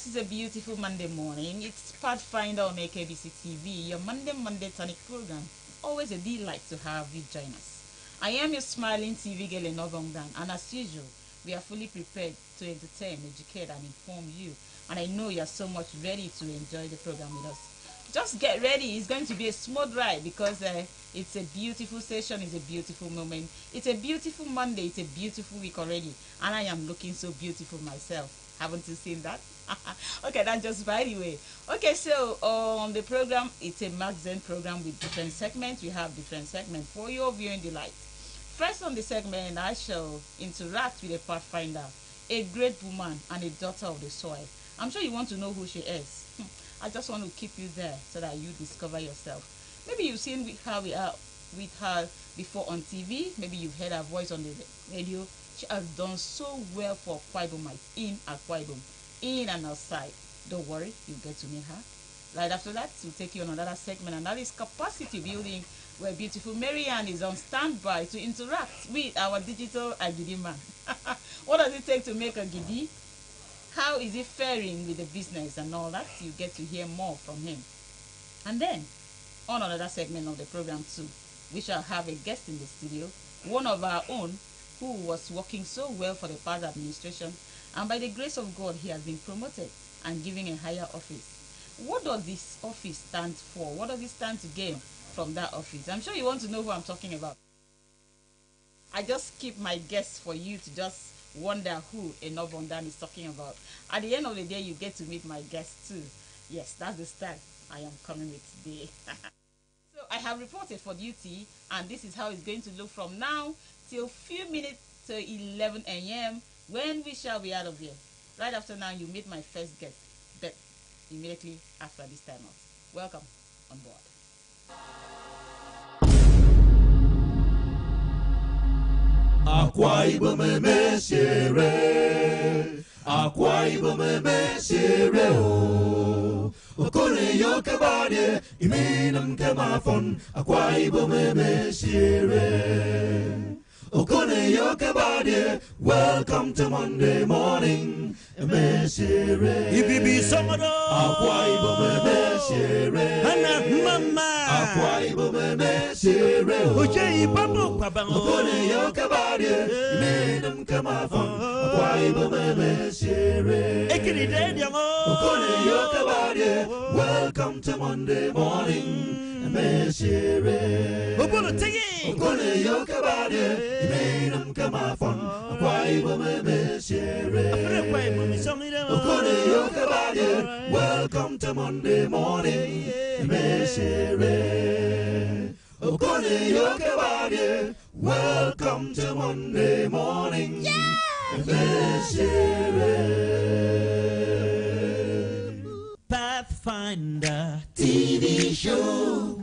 Yes, it's a beautiful Monday morning. It's Pathfinder Am KBC TV, your Monday tonic program. Always a delight to have you join us. I am your smiling TV girl in Novongan, and as usual, we are fully prepared to entertain, educate, and inform you. And I know you are so much ready to enjoy the program with us. Just get ready. It's going to be a smooth ride because it's a beautiful session. It's a beautiful moment. It's a beautiful Monday. It's a beautiful week already. And I am looking so beautiful myself. Haven't you seen that? Okay, that's just by the way. Okay, so on the program, it's a magazine program with different segments. We have different segments for your viewing delight. First on the segment, I shall interact with a Pathfinder, a great woman and a daughter of the soil. I'm sure you want to know who she is. I just want to keep you there so that you discover yourself. Maybe you've seen how we are with her before on TV. Maybe you've heard her voice on the radio. She has done so well for Akwa Ibomites in Akwa Ibom, in and outside. Don't worry, you'll get to meet her. Right after that, we'll take you on another segment, and that is capacity building, where beautiful Marianne is on standby to interact with our digital Agidi man. What does it take to make a Gidi? How is he faring with the business and all that? You get to hear more from him. And then, on another segment of the program too, we shall have a guest in the studio, one of our own, who was working so well for the past administration, and by the grace of God, he has been promoted and given a higher office. What does this office stand for? What does it stand to gain from that office? I'm sure you want to know who I'm talking about. I just keep my guests for you to just wonder who Enobondan is talking about. At the end of the day, you get to meet my guests too. Yes, that's the style I am coming with today. So I have reported for duty, and this is how it's going to look from now till few minutes to 11 a.m. when we shall be out of here. Right after now, you meet my first guest, but immediately after this time out. Welcome on board. Akwa Ibom meshere, Akwa Ibom meshere o. Okone yoke bade, iminam kemafon. Akwa Ibom meshere. Okone yoke bade, welcome to Monday morning. Meshere, Ibibi Somodo, Akwa Ibom meshere, Hana Mama, Akwa Ibom meshere o. Oje Ipapo Pabango, Okone yoke bade, iminam kemafon. Akwa Ibom meshere. Ekiri Dediamo, Okone yoke bade, welcome to Monday morning. Meshere, Obono Tegi, Okone yoke bade, iminam kemafon. Akwa Ibom meshere. Okone yoke bade, welcome to Monday morning. Meshere. Okone yoke bade, welcome to Monday morning. Meshere. Pathfinder TV show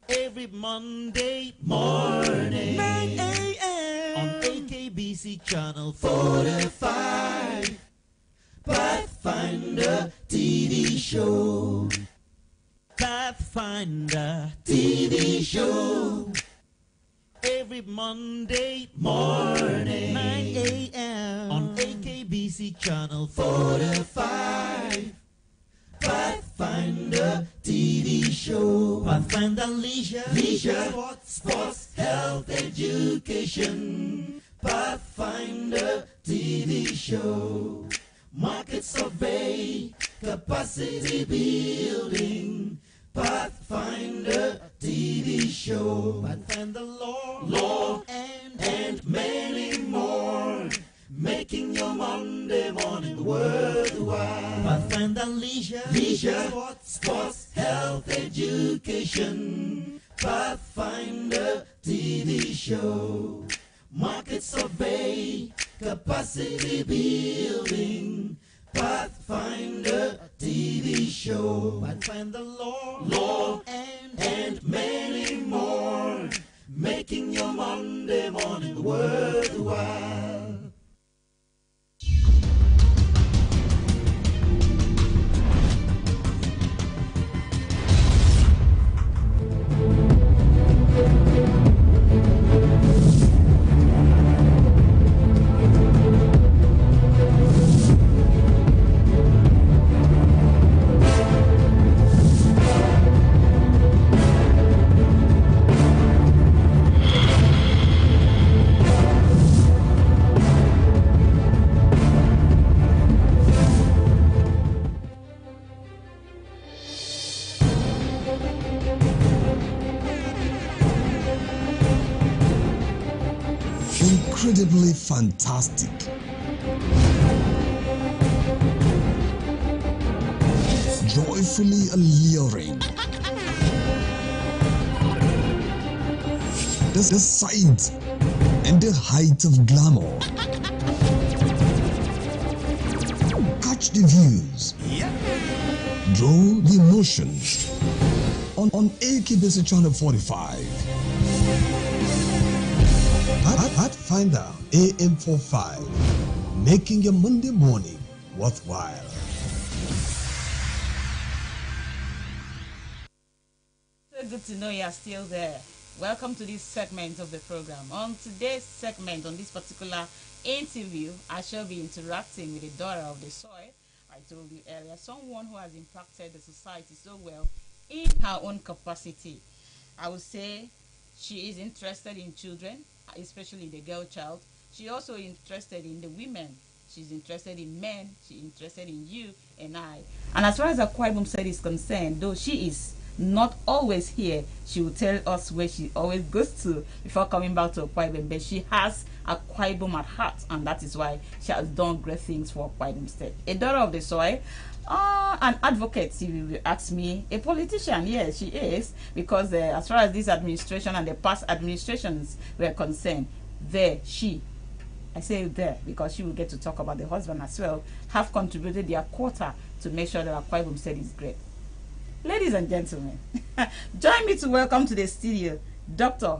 every Monday morning 9 a.m. on AKBC channel 45. Pathfinder TV show. Pathfinder TV show every Monday morning 9 a.m. on AKBC channel 45. Pathfinder TV show. Pathfinder Leisure, Sports, health, education. Pathfinder TV show. Market survey, capacity building. Pathfinder TV show. Pathfinder Law and many more. Making your Monday morning worthwhile. Pathfinder Leisure, Sports, health, education. Pathfinder TV show. Market survey, capacity building. Pathfinder TV show. Pathfinder Law and many more. Making your Monday morning worthwhile. incredibly fantastic. Joyfully alluring. The sight and the height of glamour. Catch the views. Draw the emotions on AKBC Channel 45. Pathfinder Am 45, making your Monday morning worthwhile. So good to know you're still there. Welcome to this segment of the program. On today's segment, on this particular interview, I shall be interacting with a daughter of the soil. I told you earlier, someone who has impacted the society so well in her own capacity. I would say she is interested in children, especially the girl child. She also interested in the women. She's interested in men. She's interested in you and I. And as far as Akwa Ibom said is concerned, though she is not always here, she will tell us where she always goes to before coming back to Akwa Ibom. But she has Akwa Ibom at heart, and that is why she has done great things for Akwa Ibom State. A daughter of the soil, an advocate, if you ask me, a politician. Yes, she is, because as far as this administration and the past administrations were concerned, I say there because she will get to talk about the husband as well, have contributed their quota to make sure that Akwa Ibom State is great. Ladies and gentlemen, join me to welcome to the studio Dr.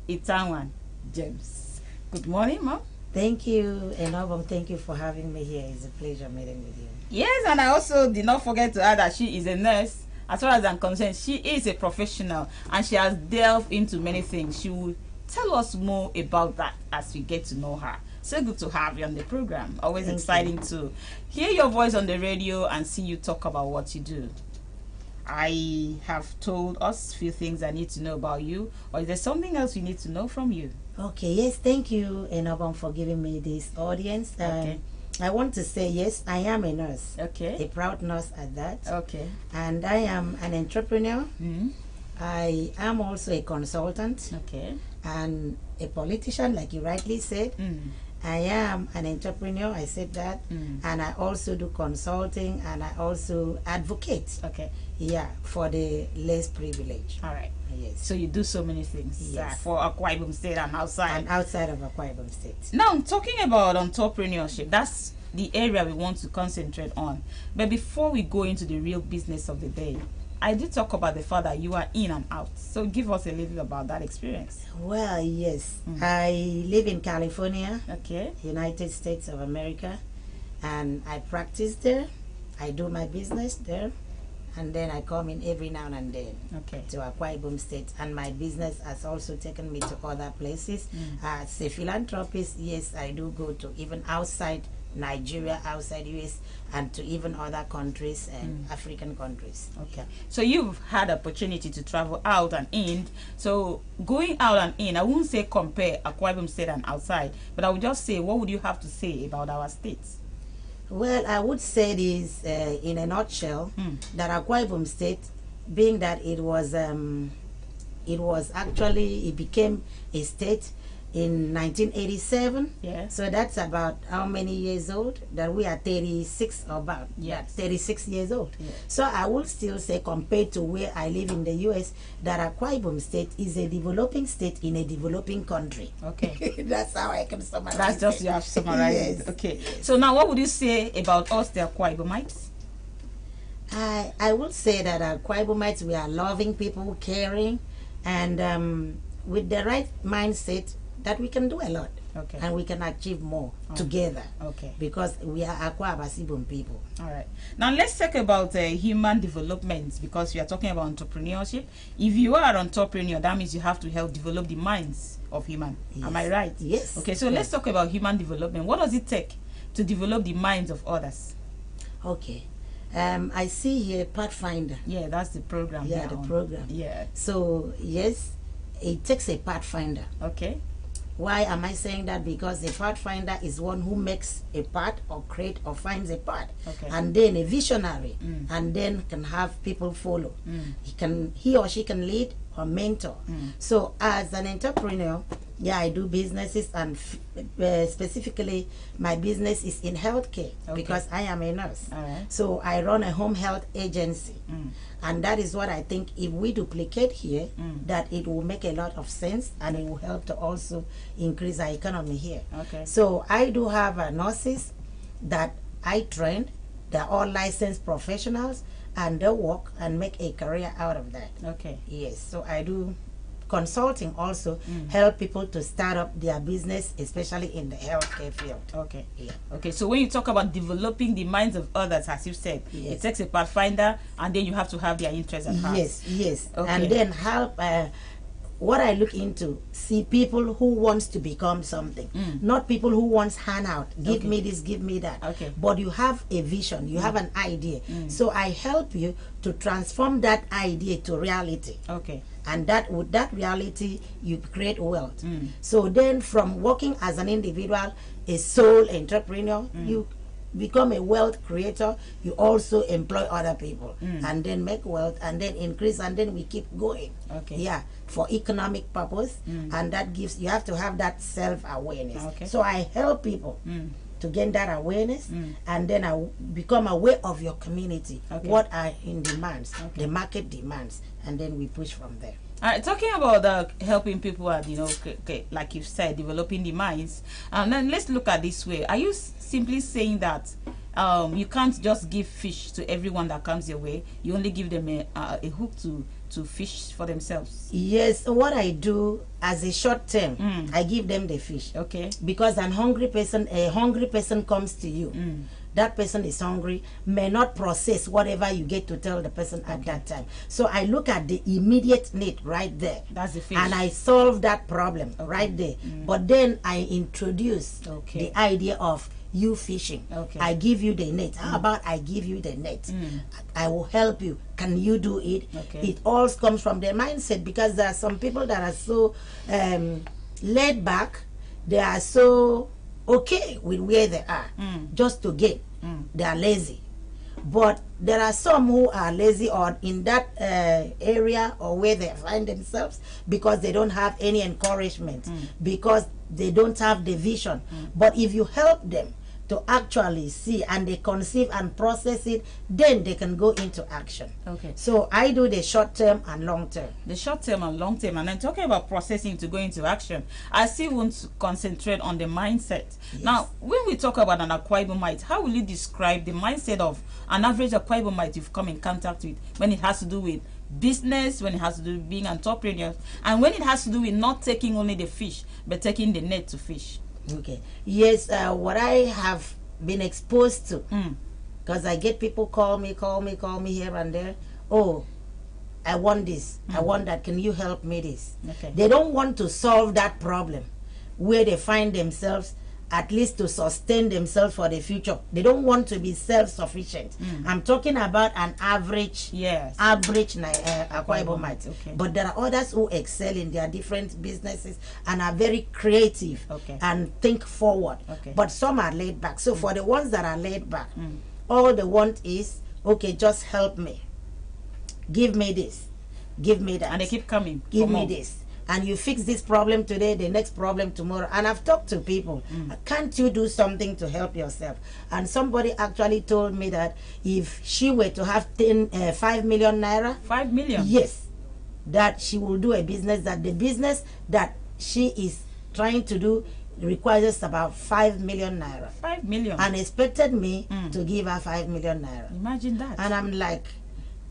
Itanwan James. Good morning, Mom. Thank you, Enobom. Thank you for having me here. It's a pleasure meeting with you. Yes, and I also did not forget to add that she is a nurse. As far as I'm concerned, she is a professional and she has delved into many things. She will tell us more about that as we get to know her. So good to have you on the program. Always exciting to hear your voice on the radio and see you talk about what you do. I have told us a few things I need to know about you, or is there something else we need to know from you? Okay, yes, thank you, Enobom, for giving me this audience. Okay. I want to say, yes, I am a nurse. Okay. A proud nurse at that. Okay. And I am an entrepreneur. Mm. I am also a consultant. Okay. And a politician, like you rightly said. Mm. I am an entrepreneur, I said that. Mm. And I also do consulting, and I also advocate. Okay. Yeah, for the less privileged. All right. Yes. So you do so many things Yes. for Akwa Ibom State and outside. And outside of Akwa Ibom State. Now, talking about entrepreneurship, that's the area we want to concentrate on. But before we go into the real business of the day, I did talk about the fact that you are in and out. So give us a little about that experience. Well, yes. I live in California, Okay. United States of America, and I practice there. I do my business there, and then I come in every now and then Okay. to Akwa Ibom State, and my business has also taken me to other places. As a philanthropist, yes, I do go to even outside Nigeria, outside US, and to even other countries and African countries. Okay. So you've had opportunity to travel out and in. So going out and in, I wouldn't say compare Akwa Ibom State and outside, but I would just say, what would you have to say about our states? Well, I would say this in a nutshell, that Akwa Ibom State, being that it became a state in 1987. Yes. So that's about how many years old? That we are 36, about Yes. 36 years old. Yes. So I would still say, compared to where I live in the US, that Akwa Ibom State is a developing state in a developing country. Okay. That's how I can summarize That's just it. you have summarized Yes. it. Okay. So now what would you say about us, the Akwa Ibomites? I would say that Akwa Ibomites, we are loving people, caring, and with the right mindset, that we can do a lot. Okay. And we can achieve more together. Okay. Because we are Akwa Ibom people. All right. Now let's talk about human development, because we are talking about entrepreneurship. If you are an entrepreneur, that means you have to help develop the minds of human. Yes. Am I right? Yes. Okay. So let's talk about human development. What does it take to develop the minds of others? Okay. I see here Pathfinder. Yeah, that's the program. Yeah, we are the on. program. Yeah. So yes, it takes a Pathfinder. Okay. Why am I saying that? Because a Pathfinder is one who makes a path or create or finds a path, Okay. and then a visionary, and then can have people follow. He or she can lead or mentor. So as an entrepreneur, Yeah, I do businesses, and specifically, my business is in healthcare because I am a nurse. All right. So I run a home health agency, and that is what I think. If we duplicate here, that it will make a lot of sense, and it will help to also increase our economy here. Okay. So I do have nurses that I trained. They're all licensed professionals, and they work and make a career out of that. Okay. Yes, so I do consulting also, help people to start up their business, especially in the healthcare field. Okay. Yeah. Okay, so when you talk about developing the minds of others, as you said, Yes. it takes a pathfinder, and then you have to have their interests at heart. Yes, yes. Okay. And then help, what I look into, see people who wants to become something, not people who wants handout, give me this, give me that. Okay. But you have a vision, you have an idea. So I help you to transform that idea to reality. Okay. And that with that reality you create wealth. So then from working as an individual, a sole entrepreneur, you become a wealth creator. You also employ other people and then make wealth and then increase, and then we keep going. Okay. Yeah, for economic purpose, and that gives, you have to have that self-awareness. Okay. So I help people to gain that awareness, and then I become aware of your community, Okay. what are in demands, the market demands, and then we push from there. All right, talking about helping people and, you know, like you said, developing the minds, then let's look at this way. Are you simply saying that you can't just give fish to everyone that comes your way? You only give them a hook to fish for themselves? Yes, what I do as a short term, I give them the fish. Okay. Because a hungry person comes to you. That person is hungry, may not process whatever you get to tell the person at that time. So I look at the immediate need right there. That's the fish. And I solve that problem right there. But then I introduce the idea of you fishing. Okay. I give you the net. How about I give you the net? I will help you. Can you do it? Okay. It all comes from their mindset, because there are some people that are so laid back. They are so okay with where they are, just to get. They are lazy. But there are some who are lazy or in that area or where they find themselves because they don't have any encouragement, because they don't have the vision. But if you help them to actually see and they conceive and process it, then they can go into action. Okay. So I do the short term and long term. The short term and long term, and then talking about processing to go into action, I still want to concentrate on the mindset. Yes. Now, when we talk about an Akwa Ibomite, how will you describe the mindset of an average Akwa Ibomite you've come in contact with when it has to do with business, when it has to do with being entrepreneurs, and when it has to do with not taking only the fish but taking the net to fish? Okay. Yes, what I have been exposed to, because I get people call me here and there. Oh, I want this. I want that. Can you help me this? Okay. They don't want to solve that problem where they find themselves, at least to sustain themselves for the future. They don't want to be self-sufficient. I'm talking about an average, Yes. Akwa Ibomite. Okay. But there are others who excel in their different businesses and are very creative and think forward. Okay. But some are laid back. So for the ones that are laid back, all they want is, okay, just help me. Give me this. Give me that. And they keep coming. Give for me more. this. And you fix this problem today, the next problem tomorrow. And I've talked to people, can't you do something to help yourself? And somebody actually told me that if she were to have 5 million naira, 5 million? yes, that she will do a business, that the business that she is trying to do requires about 5 million naira. 5 million. And expected me to give her 5 million naira. Imagine that. And I'm like,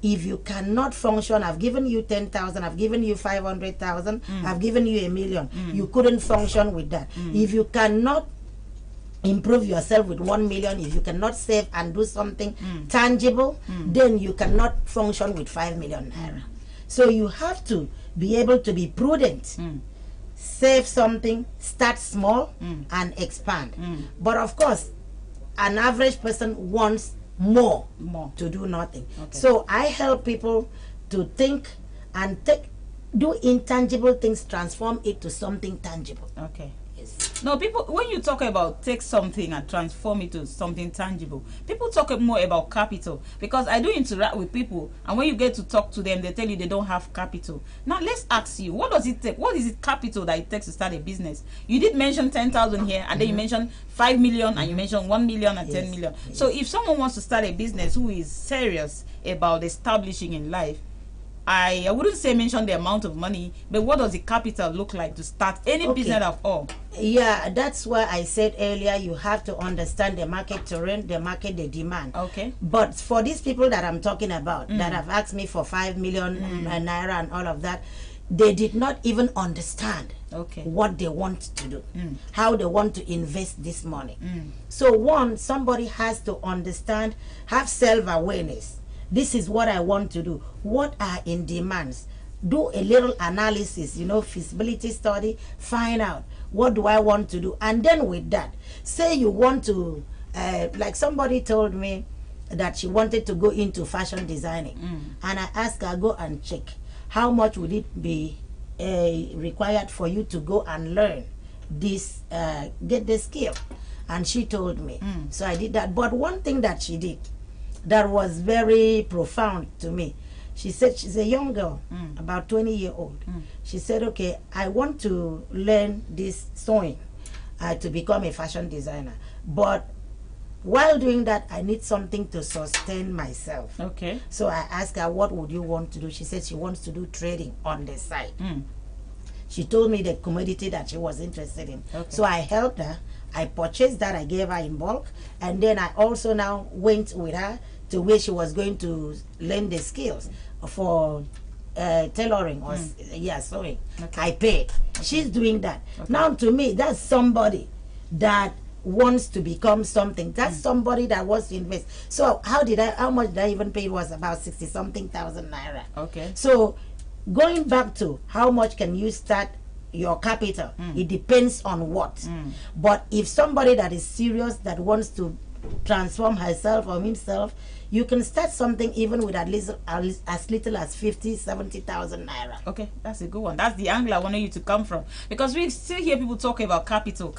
if you cannot function, I've given you 10,000, I've given you 500,000, I've given you 1 million. You couldn't function with that. If you cannot improve yourself with 1 million, if you cannot save and do something tangible, then you cannot function with 5 million naira. So you have to be able to be prudent. Save something, start small, and expand. But of course, an average person wants more to do nothing. Okay. So I help people to think and do intangible things, transform it to something tangible. Okay. Yes. No, people, when you talk about take something and transform it to something tangible, people talk more about capital, because I do interact with people, and when you get to talk to them, they tell you they don't have capital. Now let's ask you, what does it take? What is it capital that it takes to start a business? You did mention 10,000 here, and then you mentioned 5 million, and you mentioned 1 million and 10 million. So if someone wants to start a business who is serious about establishing in life, I wouldn't say mention the amount of money, but what does the capital look like to start any business at all? Yeah, that's why I said earlier, you have to understand the market terrain, the market, the demand. Okay. But for these people that I'm talking about, that have asked me for 5 million naira and all of that, they did not even understand what they want to do, how they want to invest this money. So one, somebody has to understand, have self-awareness. This is what I want to do. What are in demands? Do a little analysis, feasibility study, find out what do I want to do. And then with that, say you want to, like somebody told me that she wanted to go into fashion designing. And I asked her, go and check. How much would it be required for you to go and learn this, get the skill? And she told me. So I did that. But one thing that she did that was very profound to me, she said, she's a young girl, about 20-year-old. She said, okay, I want to learn this sewing to become a fashion designer. But while doing that, I need something to sustain myself. Okay. So I asked her, what would you want to do? She said she wants to do trading on the side. She told me the commodity that she was interested in. So I helped her. I purchased that. I gave her in bulk. And then I also now went with her to where she was going to learn the skills for tailoring or sewing. I paid. She's doing that. Now to me, that's somebody that wants to become something. That's somebody that wants to invest. So how much did I even pay? It was about 60-something thousand naira. Okay. So going back to how much can you start your capital, it depends on what. But if somebody that is serious, that wants to transform herself or himself, you can start something even with at least as little as 50-70,000 naira. Okay, that's a good one. That's the angle I wanted you to come from, because we still hear people talking about capital.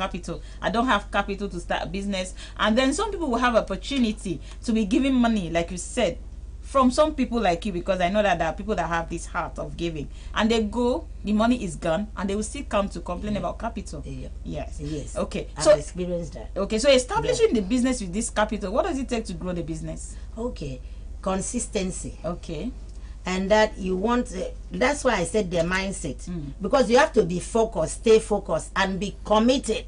I don't have capital to start a business, and then some people will have opportunity to be giving money, like you said, from some people like you, because I know that there are people that have this heart of giving, and they go, the money is gone, and they will still come to complain about capital. Yes. Okay. I've experienced that. Okay, so establishing the business with this capital, what does it take to grow the business? Okay, consistency. Okay. And that you want, that's why I said the mindset, because you have to be focused, stay focused, and be committed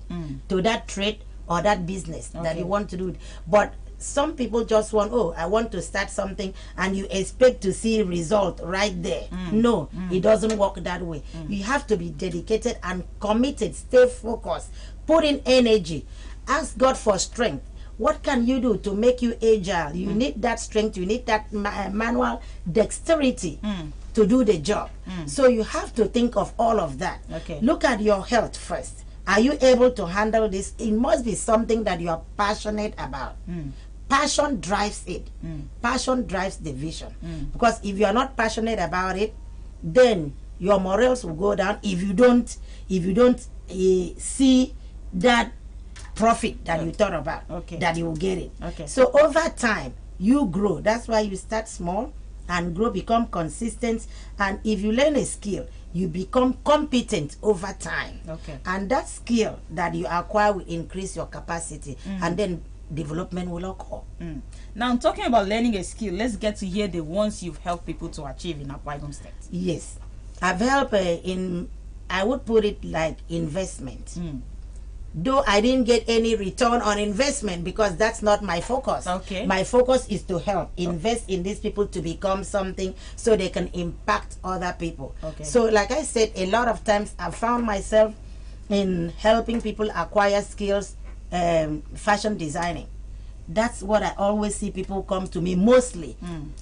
to that trade or that business that you want to do. But some people just want, I want to start something, and you expect to see result right there. No, it doesn't work that way. You have to be dedicated and committed, stay focused, put in energy, ask God for strength. What can you do to make you agile? You need that strength, you need that manual dexterity to do the job. So you have to think of all of that. Look at your health first. Are you able to handle this? It must be something that you are passionate about. Passion drives it. Passion drives the vision. Because if you are not passionate about it, then your morals will go down if you don't see that profit that you thought about, that you will get it. So over time you grow. That's why you start small and grow, become consistent, and if you learn a skill, you become competent over time. And that skill that you acquire will increase your capacity, and then development will occur. Now, I'm talking about learning a skill. Let's get to hear the ones you've helped people to achieve in Akwa Ibom State. Yes, I've helped in, I would put it like investment. Though I didn't get any return on investment, because that's not my focus. My focus is to help invest in these people to become something so they can impact other people. So like I said, a lot of times I've found myself in helping people acquire skills, fashion designing. That's what I always see people come to me mostly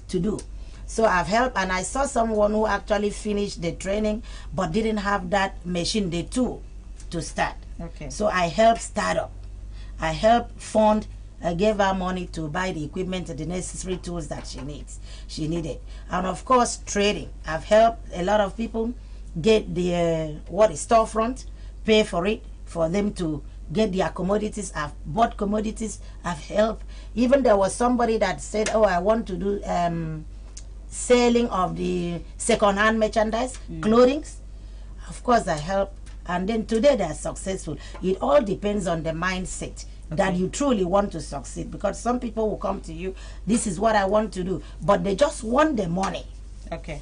to do. So I've helped, and I saw someone who actually finished the training but didn't have that machine, the tool to start. So I helped start up. I helped fund, I gave her money to buy the equipment and the necessary tools that she needed. And of course, trading. I've helped a lot of people get the storefront, pay for it, for them to get their commodities. I've bought commodities, I've helped. Even there was somebody that said, oh, I want to do selling of the second-hand merchandise, clothing. Of course, I help. And then today they are successful. It all depends on the mindset that you truly want to succeed. Because some people will come to you, this is what I want to do, but they just want the money. Okay.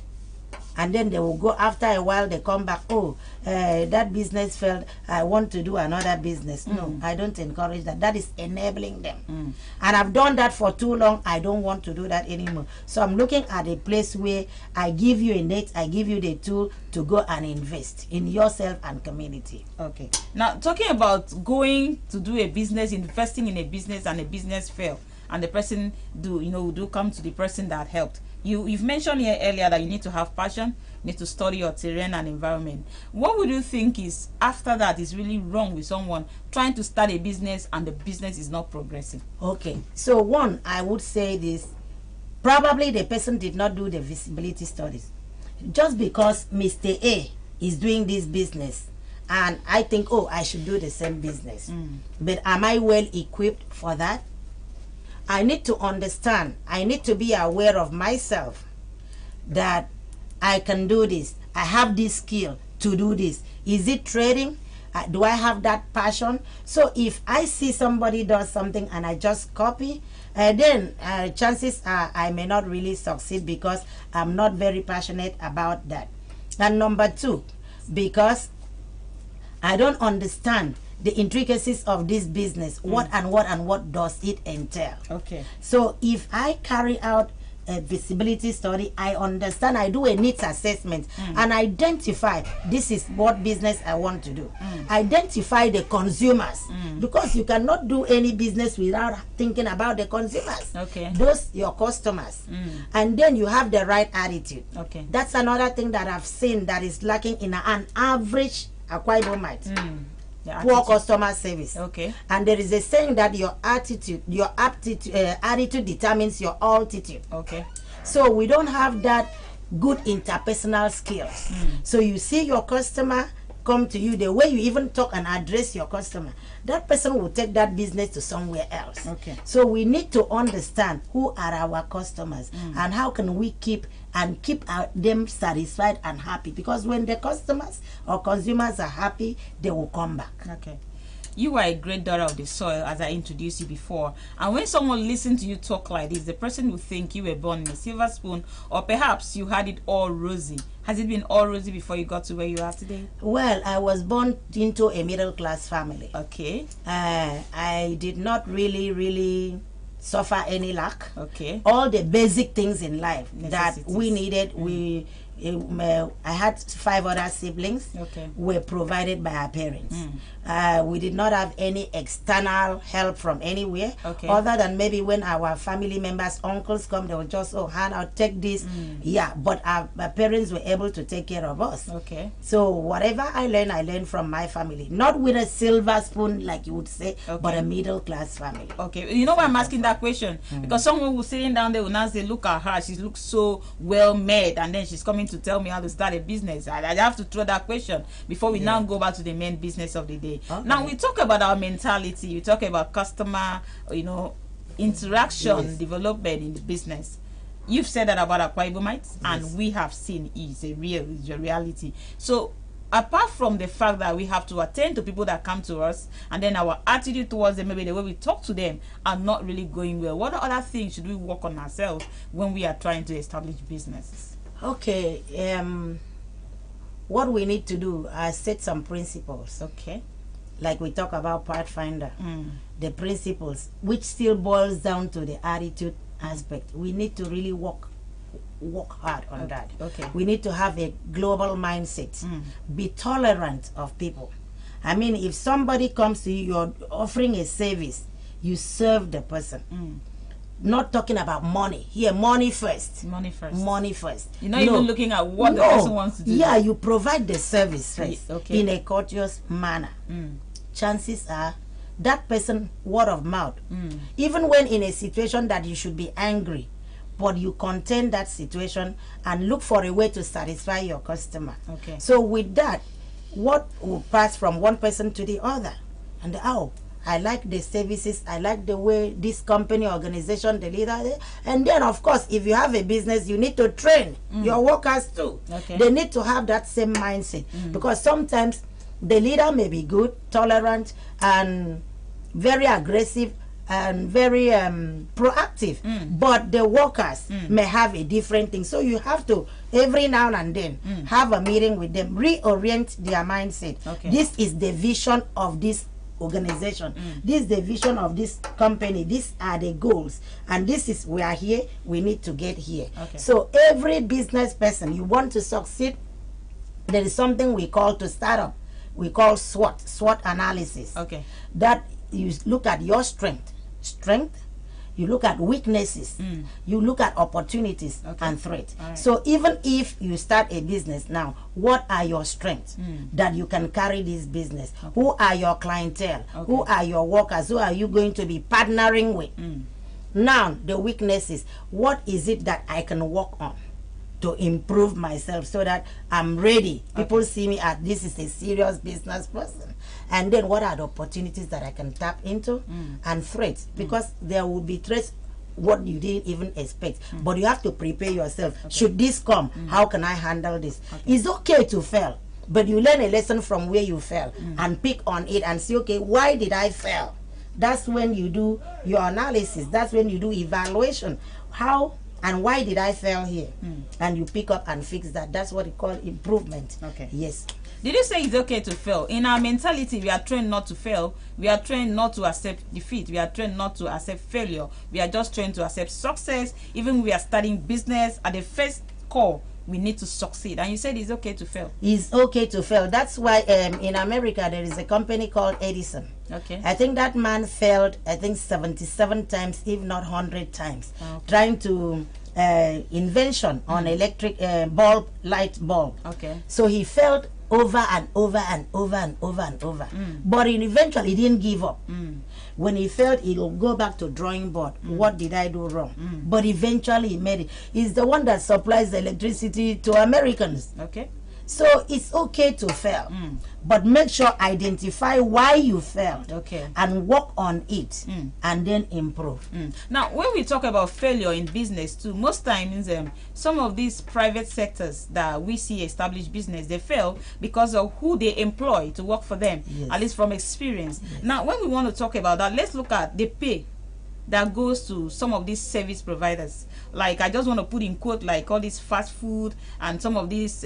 And then they will go, after a while they come back, oh, that business failed, I want to do another business. No, I don't encourage that. That is enabling them. And I've done that for too long. I don't want to do that anymore. So I'm looking at a place where I give you a net, I give you the tool to go and invest in yourself and community. Okay. Now, talking about going to do a business, investing in a business, and a business fail, and the person do come to the person that helped. You've mentioned here earlier that you need to have passion, you need to study your terrain and environment. What would you think is after that is really wrong with someone trying to start a business and the business is not progressing? Okay, so one, I would say this, probably the person did not do the visibility studies. Just because Mr. A is doing this business and I think, oh, I should do the same business, but am I well equipped for that? I need to understand, I need to be aware of myself that I can do this. I have this skill to do this. Is it trading? Do I have that passion? So if I see somebody does something and I just copy, then chances are I may not really succeed because I'm not very passionate about that. And number two, because I don't understand the intricacies of this business, what does it entail. Okay. So if I carry out a visibility study, I understand, I do a needs assessment and identify this is what business I want to do. Identify the consumers, because you cannot do any business without thinking about the consumers. Okay. Those your customers. And then you have the right attitude. Okay. That's another thing that I've seen that is lacking in an average Akwa Ibomite. Poor customer service. Okay. And there is a saying that your attitude, your attitude determines your altitude. Okay. So we don't have that good interpersonal skills. So you see your customer come to you, the way you even talk and address your customer, that person will take that business to somewhere else. Okay. So we need to understand who are our customers and how can we keep them satisfied and happy, because when the customers or consumers are happy, they will come back. Okay. You are a great daughter of the soil, as I introduced you before. And when someone listens to you talk like this, the person will think you were born in a silver spoon, or perhaps you had it all rosy. Has it been all rosy before you got to where you are today? Well, I was born into a middle-class family. Okay. I did not really suffer any lack. Okay. All the basic things in life that we needed, I had 5 other siblings, were provided by our parents. We did not have any external help from anywhere, other than maybe when our family members, uncles come, they will just, oh, hand out, take this. Yeah, but our parents were able to take care of us. Okay. So whatever I learned from my family, not with a silver spoon like you would say, but a middle class family. Okay. You know why I'm asking that question? Because someone was sitting down there will now say, look at her, she looks so well made, and then she's coming to tell me how to start a business. I have to throw that question before we now go back to the main business of the day. Now we talk about our mentality, we talk about customer, interaction, development in the business. You've said that about Akwa Ibomites, and we have seen it's a reality. So apart from the fact that we have to attend to people that come to us, and then our attitude towards them, maybe the way we talk to them, are not really going well, what other things should we work on ourselves when we are trying to establish businesses? Okay, what we need to do is set some principles. Okay. Like we talk about Pathfinder, the principles, which still boils down to the attitude aspect. We need to really work hard on that. Okay. We need to have a global mindset. Be tolerant of people. I mean, if somebody comes to you, you're offering a service, you serve the person. Not talking about money. Here, money first. Money first. Money first. You're not even looking at what the person wants to do. Yeah, you provide the service first in a courteous manner. Chances are that person, word of mouth, even when in a situation that you should be angry, but you contain that situation and look for a way to satisfy your customer. Okay. So with that, what will pass from one person to the other. And I like the services, I like the way this company, organization, the leader. And then of course, if you have a business, you need to train your workers too. Okay. They need to have that same mindset, because sometimes the leader may be good, tolerant, and very aggressive and very proactive, but the workers may have a different thing. So you have to every now and then have a meeting with them, reorient their mindset. Okay. This is the vision of this organization, this is the vision of this company, these are the goals, and this is, we are here, we need to get here. Okay. So every business person, you want to succeed, there is something we call to start up, we call SWOT analysis. Okay. That you look at your strength, you look at weaknesses, you look at opportunities and threats. Right. So even if you start a business now, what are your strengths that you can carry this business? Okay. Who are your clientele? Okay. Who are your workers? Who are you going to be partnering with? Now the weaknesses, what is it that I can work on to improve myself so that I'm ready? People see me as this is a serious business person. And then what are the opportunities that I can tap into? And threats, because there will be threats what you didn't even expect, but you have to prepare yourself. Should this come, how can I handle this? It's okay to fail, but you learn a lesson from where you fell and pick on it and say, okay, why did I fail? That's when you do your analysis. That's when you do evaluation. How and why did I fail here? And you pick up and fix that. That's what we call improvement. Okay. Yes. Did you say it's okay to fail? In our mentality, we are trained not to fail. We are trained not to accept defeat. We are trained not to accept failure. We are just trained to accept success. Even when we are starting business, at the first call, we need to succeed. And you said it's okay to fail. It's okay to fail. That's why in America, there is a company called Edison. Okay. I think that man failed, I think 77 times, if not 100 times, trying to invention on electric bulb, light bulb. Okay. So he failed over and over and over and over and over. But eventually he didn't give up. When he failed, he'll go back to drawing board. What did I do wrong? But eventually he made it. He's the one that supplies the electricity to Americans. Okay. So it's okay to fail, but make sure identify why you failed, and work on it, and then improve. Now, when we talk about failure in business too, most times some of these private sectors that we see established business, they fail because of who they employ to work for them, at least from experience. Now, when we want to talk about that, let's look at the pay that goes to some of these service providers. Like, I just want to put in quote, like all these fast food and some of these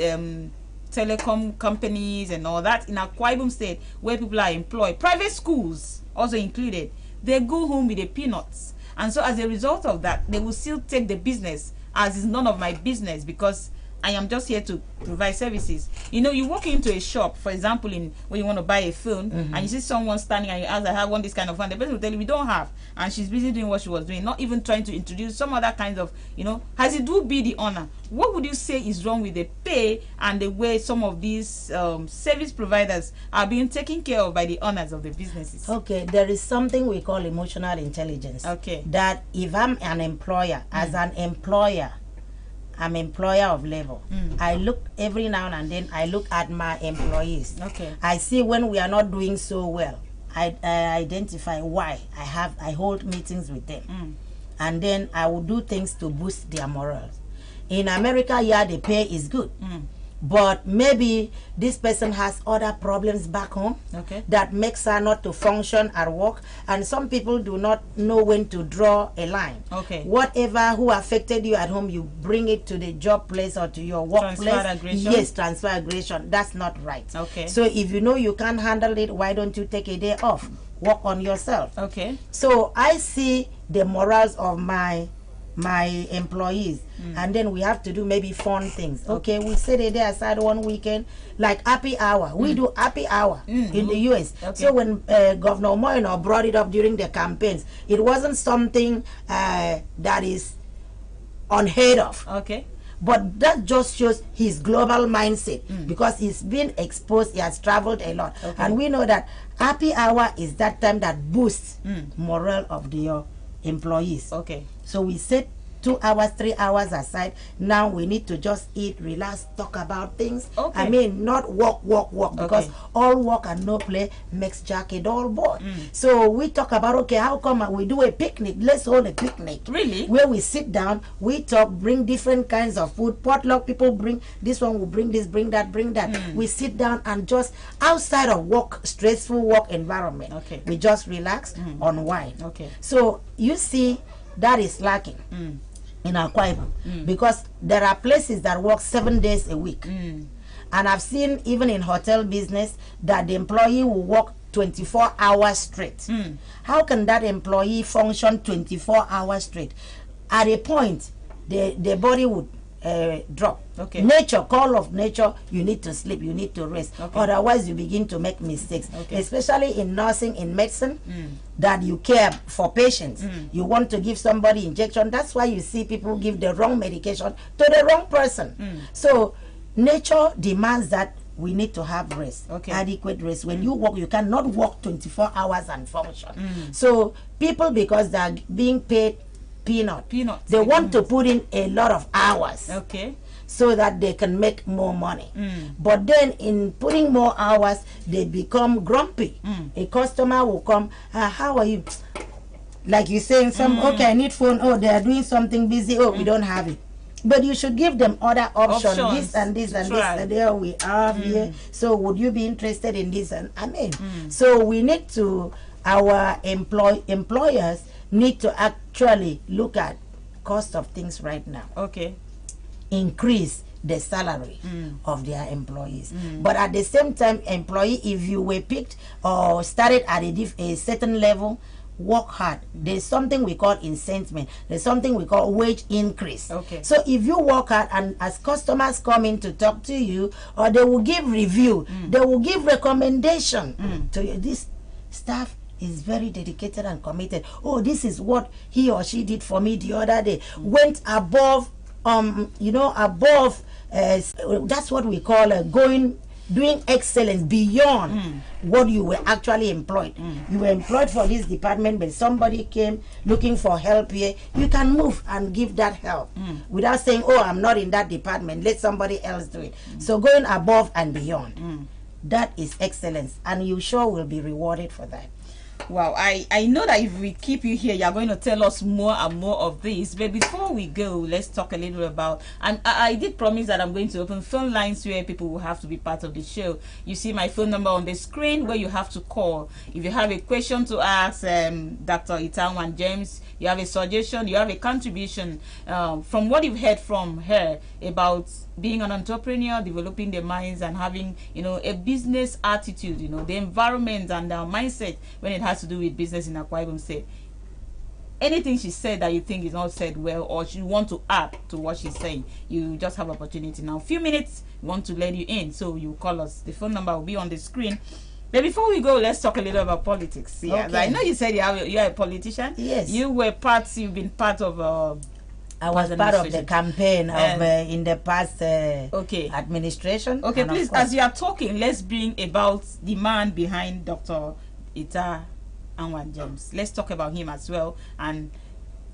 telecom companies and all that in Akwa Ibom State, where people are employed, private schools also included, they go home with the peanuts. And so as a result of that, they will still take the business as is none of my business, because I am just here to provide services. You know, you walk into a shop, for example, in when you want to buy a phone, and you see someone standing and you ask, I have one this kind of phone, the person will tell you we don't have, and she's busy doing what she was doing, not even trying to introduce some other kinds of, you know, as it do be the owner. What would you say is wrong with the pay and the way some of these service providers are being taken care of by the owners of the businesses? Okay, there is something we call emotional intelligence. Okay. That if I'm an employer, as an employer, I'm employer of labor. I look every now and then, I look at my employees. Okay. I see when we are not doing so well. I identify why. I hold meetings with them. And then I will do things to boost their morals. In America, yeah, the pay is good. But maybe this person has other problems back home that makes her not to function at work, and some people do not know when to draw a line. Whatever who affected you at home, you bring it to the job place or to your workplace. Transfer aggression. Yes, transfer aggression. That's not right. So if you know you can't handle it, why don't you take a day off? Work on yourself. So I see the morals of my employees, and then we have to do maybe fun things. We set a day aside one weekend, like happy hour. We do happy hour in the US. So when Governor Moino brought it up during the campaigns, it wasn't something that is unheard of. But that just shows his global mindset, because he's been exposed, he has traveled a lot, and we know that happy hour is that time that boosts morale of your employees. So we set 2 hours, 3 hours aside. Now we need to just eat, relax, talk about things. Okay. I mean, not work, because all work and no play makes Jack a dull boy. So we talk about, okay, how come we do a picnic? Let's hold a picnic. Really? Where we sit down, we talk, bring different kinds of food. Potluck, people bring this one, will bring this, bring that, bring that. We sit down and just outside of work, stressful work environment. Okay. We just relax, unwind. Okay. So you see, that is lacking in Akwa Ibom, because there are places that work 7 days a week. And I've seen even in hotel business that the employee will work 24 hours straight. How can that employee function 24 hours straight? At a point, the body would drop. Okay. Nature, call of nature, you need to sleep, you need to rest. Okay. Otherwise, you begin to make mistakes. Okay. Especially in nursing, in medicine, that you care for patients. You want to give somebody injection. That's why you see people give the wrong medication to the wrong person. So nature demands that we need to have rest, adequate rest. When you work, you cannot work 24 hours and function. So people, because they are being paid peanuts, they want to put in a lot of hours, so that they can make more money. But then in putting more hours, they become grumpy. A customer will come, how are you? Like you saying, okay, I need phone. Oh, they are doing something busy. Oh, we don't have it. But you should give them other options, this and this and this, and there we are here. So would you be interested in this? And I mean, so we need to, our employers need to actually look at cost of things right now. Increase the salary of their employees. But at the same time, employee, if you were picked or started at a certain level, work hard. There's something we call incentive. There's something we call wage increase. So if you work hard, and as customers come in to talk to you, or they will give review, they will give recommendation to you. This staff is very dedicated and committed. Oh, this is what he or she did for me the other day. Went above, above. That's what we call doing excellence beyond what you were actually employed. You were employed for this department, but somebody came looking for help here. You can move and give that help without saying, oh, I'm not in that department, let somebody else do it. So going above and beyond, that is excellence, and you sure will be rewarded for that. Wow, I know that if we keep you here, you're going to tell us more and more of this. But before we go, let's talk a little about, and I did promise that I'm going to open phone lines where people will have to be part of the show. You see my phone number on the screen where you have to call. If you have a question to ask Dr. Itanwan James, you have a suggestion, you have a contribution from what you've heard from her about being an entrepreneur, developing their minds, and having, a business attitude, the environment and our mindset when it has to do with business in Akwa Ibom State. Anything she said that you think is not said well, or you want to add to what she's saying, you just have opportunity now. A few minutes, we want to let you in, so you call us. The phone number will be on the screen. But before we go, let's talk a little about politics. Yeah, I know you said you're a politician. Yes. You've been part of I was part of the campaign of in the past administration. Okay, please, as you are talking, let's bring about the man behind Dr. Itanwan James. Let's talk about him as well, and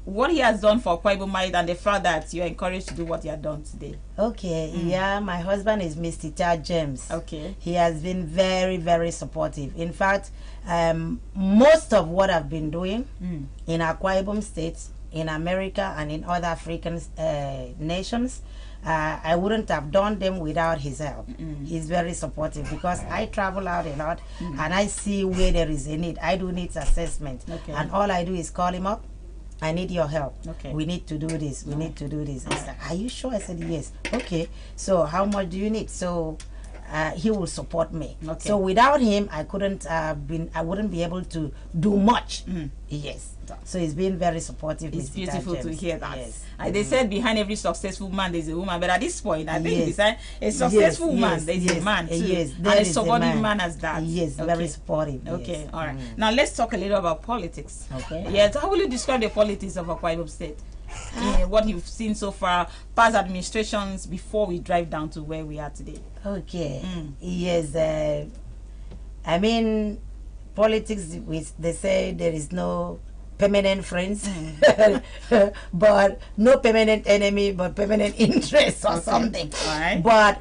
what he has done for Akwa Ibom, and the fact that you're encouraged to do what you have done today. Yeah, my husband is Mr. Itanwan James. He has been very, very supportive. In fact, most of what I've been doing in Akwa Ibom State, in America, and in other African nations, I wouldn't have done them without his help. He's very supportive, because I travel out a lot and I see where there is a need. I do needs assessment, and all I do is call him up. I need your help. We need to do this. We need to do this. He's like, are you sure? I said, yes. Okay. So how much do you need? So he will support me. So without him, I wouldn't be able to do much. Yes. So he's been very supportive. It's beautiful to hear that. Yes. They said behind every successful man there's a woman, but at this point, I think beside a successful man there's a man too. And a supportive man as that. Yes, very supportive. Okay, all right. Now let's talk a little about politics. Yes, how will you describe the politics of Akwa Ibom State? What you've seen so far, past administrations, before we drive down to where we are today. Yes, I mean, politics, they say there is no permanent friends, but no permanent enemy, but permanent interest or something. All right. But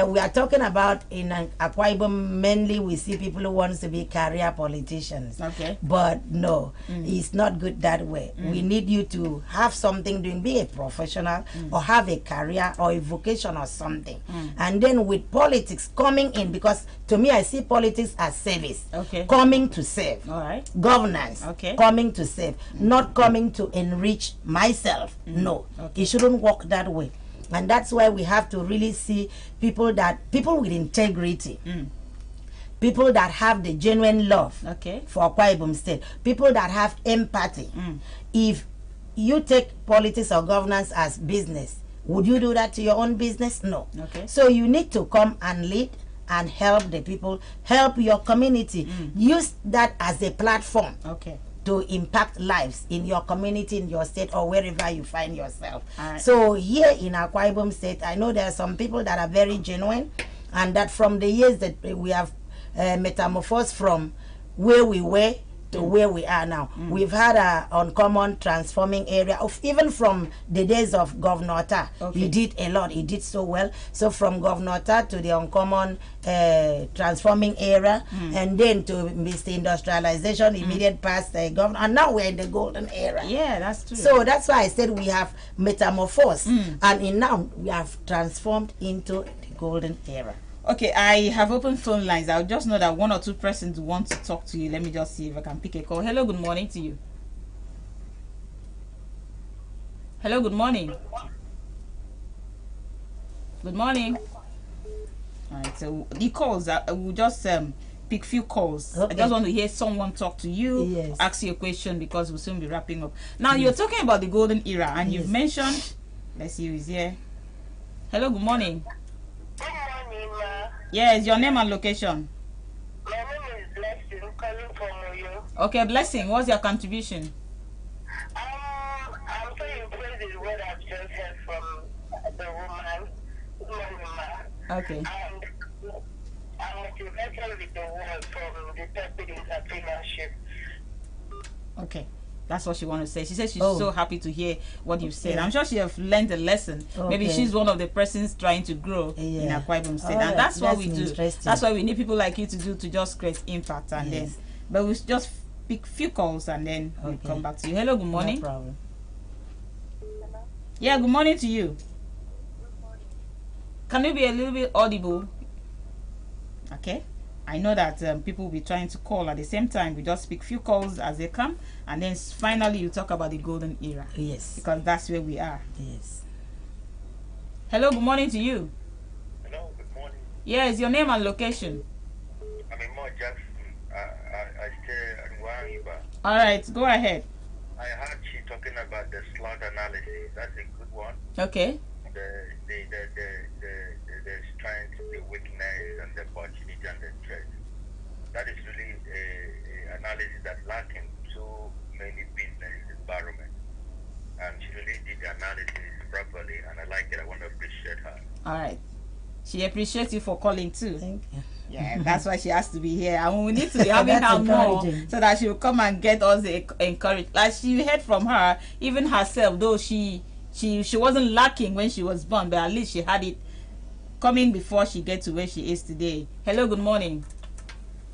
we are talking about in Akwa Ibom, mainly we see people who wants to be career politicians. Okay. But no, it's not good that way. We need you to have something doing, be a professional or have a career or a vocation or something. And then with politics coming in, because to me I see politics as service. Okay. Coming to serve. All right. Governance. Okay. Coming to serve. Not coming to enrich myself. No. Okay. It shouldn't work that way. And that's why we have to really see people with integrity. People that have the genuine love Okay. for Akwa Ibom State. People that have empathy. If you take politics or governance as business, would you do that to your own business? No. Okay. So you need to come and lead and help the people, help your community. Use that as a platform Okay. to impact lives in your community, in your state, or wherever you find yourself. All right. So here in Akwa Ibom State, I know there are some people that are very genuine, and that from the years that we have metamorphosed from where we were to where we are now, we've had a uncommon transforming area of even from the days of Governor Ota. Okay. He did a lot. He did so well. So from Governor Ota to the uncommon transforming era, and then to Mr. Industrialization, immediate past governor, and now we're in the golden era. Yeah, that's true. So that's why I said we have metamorphosed, and in now we have transformed into the golden era. Okay, I have open phone lines. I'll just know that one or two persons want to talk to you. Let me just see if I can pick a call. Hello, good morning to you. Hello, good morning. Good morning. All right, so the calls, we'll just pick few calls. Okay. I just want to hear someone talk to you, Yes. ask you a question, because we'll soon be wrapping up. Now, you're talking about the golden era, and you've mentioned, let's see who is here. Hello, good morning. Good morning, ma. Yes, your name and location. My name is Blessing, calling from Oyo. Okay, Blessing, what's your contribution? I'm so impressed with what I've just heard from the woman. Good morning, ma. Okay. And I'm motivated with the word from the topic entrepreneurship. Okay. That's what she wants to say. She says she's Oh. so happy to hear what you've said. Yeah. I'm sure she have learned a lesson. Maybe Okay. she's one of the persons trying to grow in Yeah. Akwa Ibom State. Alright, And that's what we that's do. interesting. That's what we need people like you to do, to just create impact. And then, Yes. but we just pick few calls and then we'll Okay. come back to you. Hello, good morning. No problem. Yeah, good morning to you. Can you be a little bit audible? Okay. I know that people will be trying to call at the same time. We just pick few calls as they come, and then finally you talk about the golden era, Yes. because that's where we are. Yes. Hello, good morning to you. Hello, good morning. Yes, your name and location. I'm in Mo Jackson. I stay at Wariba. All right, go ahead. I heard she talking about the SWOT analysis. That's a good one. Okay. The strength, the weakness, and the opportunity and the threat. That is really a analysis that's lacking so many business environments. And she really did the analysis properly, and I like it. I want to appreciate her. All right. She appreciates you for calling too. Thank you. Yeah, that's why she has to be here, and we need to be having That's her more encouraging. so that she will come and get us encouraged. Like she heard from her, even herself, though she wasn't lacking when she was born, but at least she had it coming before she get to where she is today. Hello, good morning.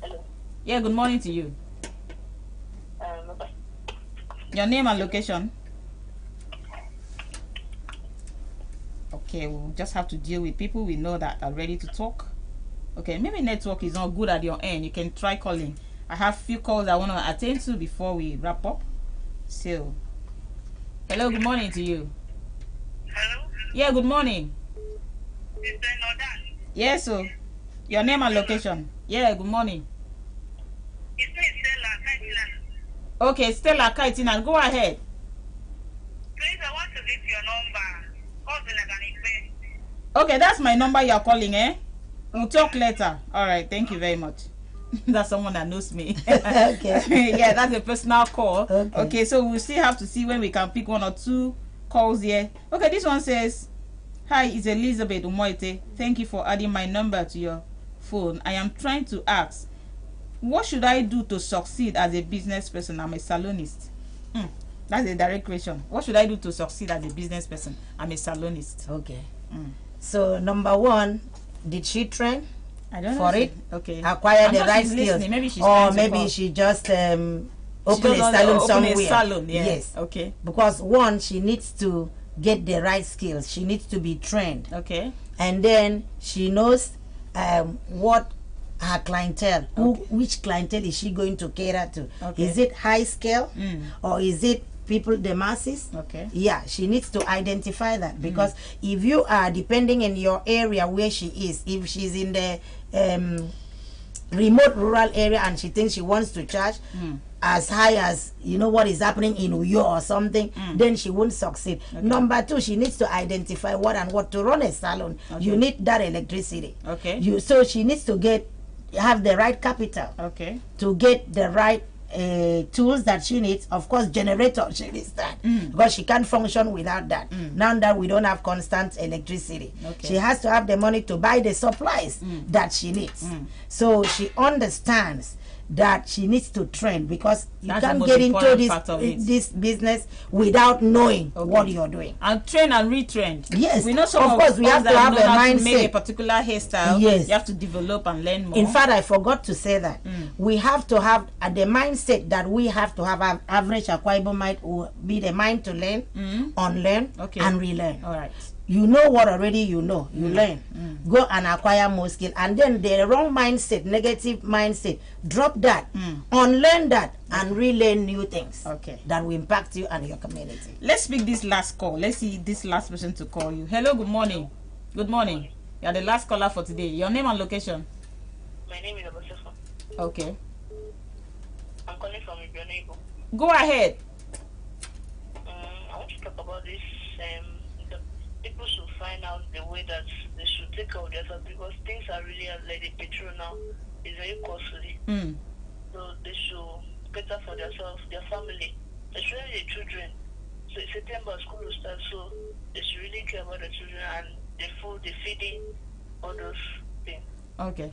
Hello. Yeah, good morning to you. Your name and location. Okay, we'll just have to deal with people we know that are ready to talk. Okay, maybe network is not good at your end. You can try calling. I have few calls I want to attend to before we wrap up. So, hello, good morning to you. Hello? Yeah, good morning. Is there no that? Yeah, so your name and location. Yeah, good morning. Is there Stella? Okay, Stella Kaitina, go ahead. Please, I want to get your number. Okay, that's my number you're calling, eh? We'll talk later. All right, thank you very much. That's someone that knows me. Okay. Yeah, that's a personal call. Okay. So we'll still have to see when we can pick one or two calls here. Okay, this one says, hi, it's Elizabeth Umoite. Thank you for adding my number to your phone. I am trying to ask, what should I do to succeed as a business person? I'm a salonist. That's a direct question. What should I do to succeed as a business person? I'm a salonist. Okay. So number one, did she train I don't for know. it? Okay. Acquire I'm the sure right she's skills, listening. Maybe she's or trying to maybe call. she just open She a doesn't salon open somewhere. a salon, yeah. Yes. Okay. Because one, she needs to get the right skills. She needs to be trained, Okay. and then she knows what her clientele, which clientele is she going to cater to? Okay. Is it high scale, or is it people, the masses? Okay. Yeah, she needs to identify that, because if you are depending in your area where she is, if she's in the remote rural area and she thinks she wants to charge as high as what is happening in Uyo or something, then she won't succeed. Number two, she needs to identify what to run a salon. You need that electricity. Okay. So she needs to have the right capital. Okay. To get the right tools that she needs. Of course, generator, she needs that, because she can't function without that. Now that we don't have constant electricity, she has to have the money to buy the supplies that she needs. So she understands that she needs to train, because you can't get into this business without knowing what you're doing. And train and retrain. Yes, we know some of course we have to have a mindset. To make a particular hairstyle. Yes, you have to develop and learn more. In fact, I forgot to say that we have to have the mindset that we have to have. An average Akwa Ibom mind will be the mind to learn, unlearn, and relearn. All right. You know what already you know. You learn. Go and acquire more skill. And then the wrong mindset, negative mindset, drop that, unlearn that, and relearn new things that will impact you and your community. Let's pick this last call. Let's see this last person to call you. Hello, good morning. Good morning. You are the last caller for today. Your name and location? My name is Abasefa. Okay. I'm calling from Ibionebo. Go ahead. I want to talk about this. The people should find out the way that they should take care of themselves, because things are really like the petrol now is very costly. So they should cater for themselves, their family, especially the children. So in September school will start, so they should really care about the children and the food, the feeding, all those things. Okay.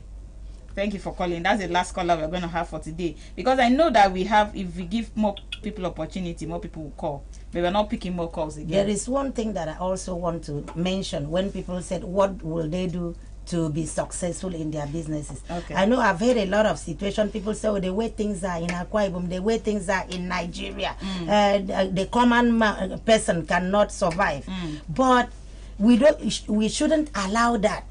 Thank you for calling. That's the last caller we're going to have for today, because I know that if we give more people opportunity, more people will call, but we're not picking more calls again. There is one thing that I also want to mention. When people said what will they do to be successful in their businesses, I know I've heard a lot of situations. People say, the way things are in Akwa Ibom, the way things are in Nigeria, the common person cannot survive. But we shouldn't allow that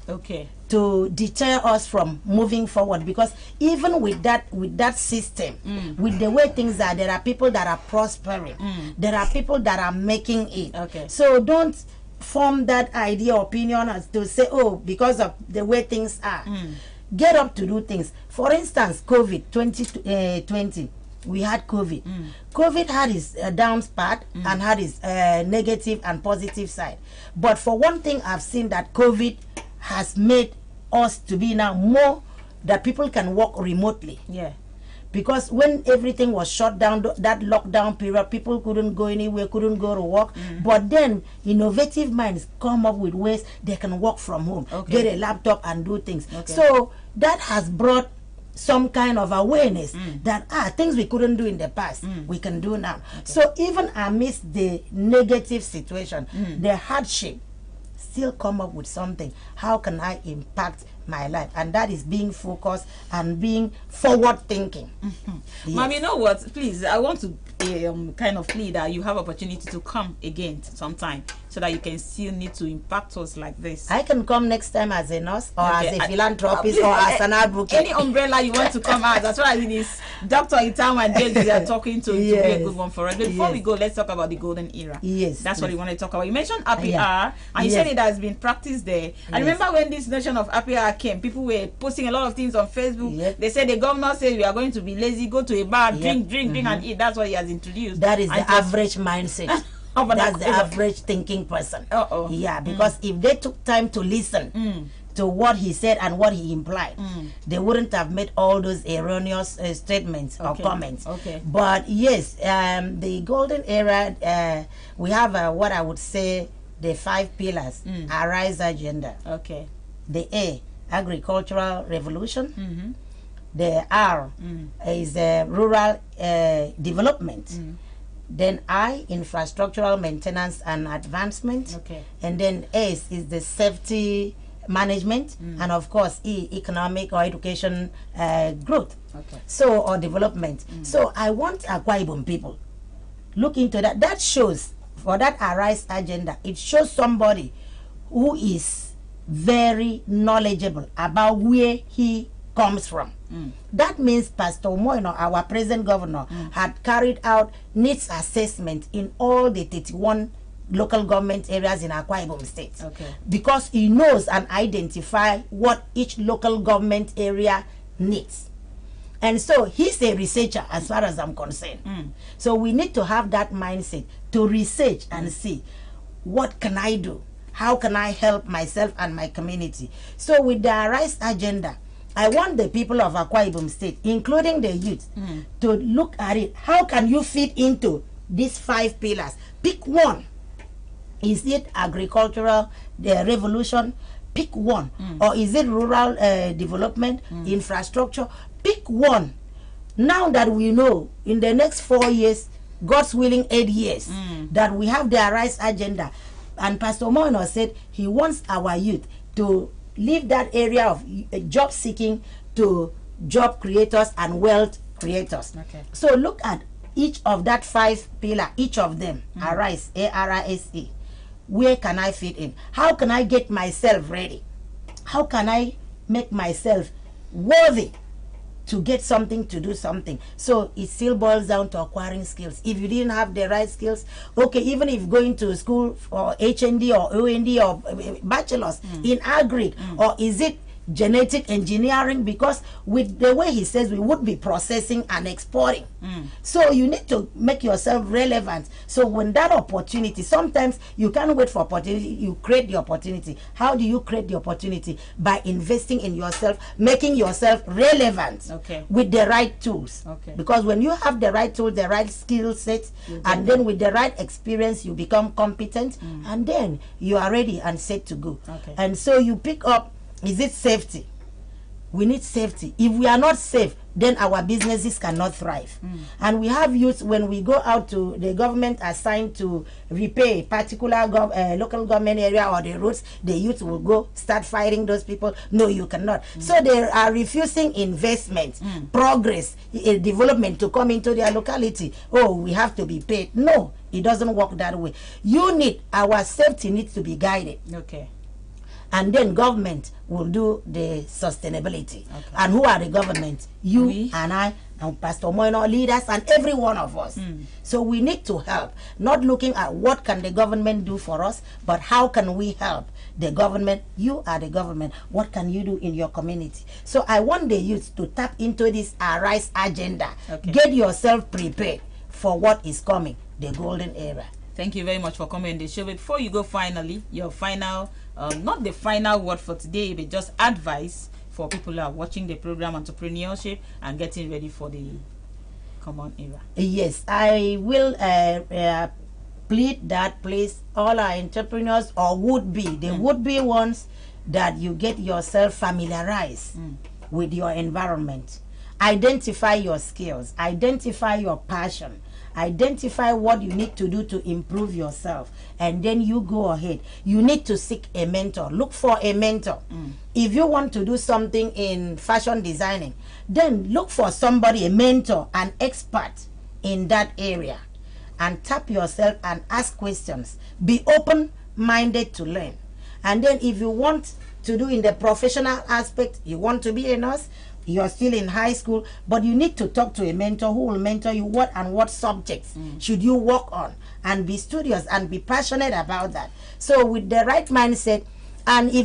to deter us from moving forward, because even with that system, with the way things are, there are people that are prospering, there are people that are making it. So don't form that idea or opinion as to say, because of the way things are. Get up to do things. For instance, COVID 2020, we had COVID. COVID had its down part and had its negative and positive side. But for one thing, I've seen that COVID has made us to be now more that people can work remotely. Yeah. Because when everything was shut down, that lockdown period, people couldn't go anywhere, couldn't go to work. But then innovative minds come up with ways they can work from home, get a laptop and do things. So that has brought some kind of awareness that things we couldn't do in the past, we can do now. So even amidst the negative situation, the hardship, still come up with something. How can I impact my life? And that is being focused and being forward thinking. Yes. Mom, you know what, please, I want to kind of plead that you have opportunity to come again sometime, so that you can still need to impact us like this. I can come next time as a nurse, or as a philanthropist, or as an advocate. Any umbrella you want to come as. That's why it is Dr. Itam and James are talking to be a good one for us. But before we go, let's talk about the golden era. Yes. That's what we want to talk about. You mentioned Happy Hour, and you said it has been practiced there. I remember when this notion of Happy Hour came, people were posting a lot of things on Facebook. They said the governor said we are going to be lazy, go to a bar, drink and eat. That's what he has introduced. That is the average mindset. That's the average thinking person. Yeah, because if they took time to listen to what he said and what he implied, they wouldn't have made all those erroneous statements or comments. But yes, the golden era, we have what I would say the 5 pillars. Arise agenda. The A, agricultural revolution. The R is rural development. Then I, infrastructural maintenance and advancement. Okay. And then S is the safety management, and of course E, economic or education growth. Okay. So, or development. So I want Akwa Ibom people look into that. That shows, for that Arise agenda, it shows somebody who is very knowledgeable about where he comes from. That means Pastor Moino, our present governor, had carried out needs assessment in all the 31 local government areas in Akwa Ibom State. Okay. Because he knows and identify what each local government area needs. And so he's a researcher as far as I'm concerned. So we need to have that mindset to research and see, what can I do? How can I help myself and my community? So with the Arise agenda, I want the people of Akwa Ibom State, including the youth, to look at it. How can you fit into these 5 pillars? Pick one. Is it agricultural revolution? Pick one. Or is it rural development, infrastructure? Pick one. Now that we know in the next 4 years, God's willing 8 years, that we have the Arise agenda, and Pastor Moino said he wants our youth to leave that area of job seeking to job creators and wealth creators. Okay. So look at each of that 5 pillar, each of them. Arise, A-R-I-S-E. Where can I fit in? How can I get myself ready? How can I make myself worthy to get something, to do something? So it still boils down to acquiring skills. If you didn't have the right skills, okay, even if going to school for HND or OND or bachelor's in agri, or is it genetic engineering? Because with the way he says, we would be processing and exporting. So you need to make yourself relevant. So when that opportunity, sometimes you can't wait for opportunity, you create the opportunity. How do you create the opportunity? By investing in yourself, making yourself relevant with the right tools. Because when you have the right tools, the right skill set, and then with the right experience, you become competent, and then you are ready and set to go. And so you pick up, is it safety? We need safety. If we are not safe, then our businesses cannot thrive. And we have youth, when we go out to the government assigned to repay particular local government area or the roads, the youth will go start fighting those people. No, you cannot. So they are refusing investment, progress, development to come into their locality. Oh, we have to be paid. No, it doesn't work that way. Our safety needs to be guided. And then government will do the sustainability. And who are the government? You and I and Pastor Moino, leaders, and every one of us. So we need to help, not looking at what can the government do for us, but how can we help the government? You are the government. What can you do in your community? So I want the youth to tap into this Arise agenda. Get yourself prepared for what is coming, the golden era. Thank you very much for coming on the show. Before you go, finally, your final, not the final word for today, but just advice for people who are watching the program Entrepreneurship and getting ready for the common era. Yes, I will plead that, please, all our entrepreneurs or would-be, the would-be ones, that you get yourself familiarized with your environment. Identify your skills, identify your passion, identify what you need to do to improve yourself, and then you go ahead. You need to seek a mentor. Look for a mentor. If you want to do something in fashion designing, then look for somebody, a mentor, an expert in that area, and tap yourself and ask questions. Be open-minded to learn. And then if you want to do in the professional aspect, you want to be a nurse, you're still in high school, but you need to talk to a mentor who will mentor you what subjects should you work on, and be studious and be passionate about that. So with the right mindset, and if